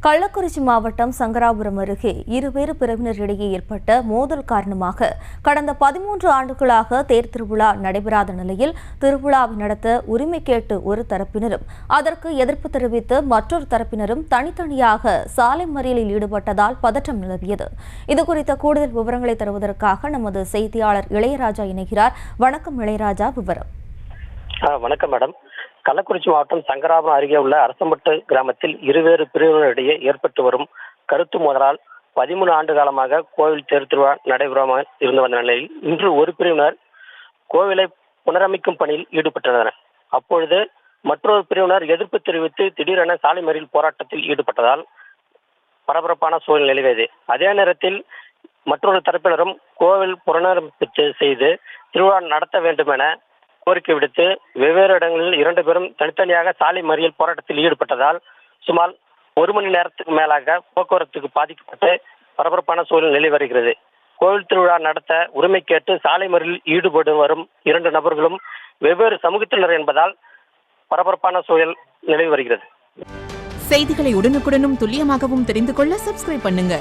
கள்ளக்குறிச்சி மாவட்டம் சங்கராபுரம் அருகே இருவேறு பிரிவினரிடையே ஏற்பட்ட மோதல் காரணமாக கடந்த 13 ஆண்டுகளாக தேர் திருவிழா நடைபெறாத நிலையில் திருவிழாவை நடத்த உரிமை கேட்டு ஒரு தரப்பினரும் அதற்கு எதிர்ப்பு தெரிவித்து மற்றொரு தரப்பினரும் தனித்தனியாக சாலை மறியலில் ஈடுபட்டதால் பதற்றம் நிலவியது. இதுகுறித்த கூடுதல் விவரங்களை தருவதற்காக நமது செய்தியாளர் இளையராஜா இணைகிறார். வணக்கம் இளையராஜா, விவரம். வணக்கம் மேடம். கள்ளக்குறிச்சி மாவட்டம் சங்கராபுரம் அருகே உள்ள அரசம்பட்டு கிராமத்தில் இருவேறு பிரிவினரிடையே ஏற்பட்டு வரும் கருத்து மோதலால் 13 ஆண்டு காலமாக கோவில் தேர் திருவிழா நடைபெறாமல் இருந்து வந்த நிலையில் இன்று ஒரு பிரிவினர் கோவிலை புனரமைக்கும் பணியில் ஈடுபட்டனர். அப்பொழுது மற்றொரு பிரிவினர் எதிர்ப்பு தெரிவித்து திடீரென சாலை மறியல் போராட்டத்தில் ஈடுபட்டதால் பரபரப்பான சூழல் நிலவியது. அதே நேரத்தில் மற்றொரு தரப்பினரும் கோவில் புனரமைப்பு செய்து திருவிழா நடத்த வேண்டும் என கோரிக்கை விடுத்து வெவ்வேறு இடங்களில் 2 பேரும் தனித்தனியாக சாலை மறியல் போராட்டத்தில் ஈடுபட்டதால் சுமார் 1 மணி நேரத்துக்கு மேலாக போக்குவரத்துக்கு பாதிக்கப்பட்டு பரபரப்பான சூழல் நிலவி வருகிறது. கோவில் திருவிழா நடத்த உரிமை கேட்டு சாலை மறியலில் ஈடுபட்டு வரும் 2 நபர்களும் வெவ்வேறு சமூகத்தினர் என்பதால் பரபரப்பான சூழல் நிலவி வருகிறது. செய்திகளை உடனுக்குடனும் துல்லியமாகவும் தெரிந்து கொள்ள சப்ஸ்கிரைப் பண்ணுங்க.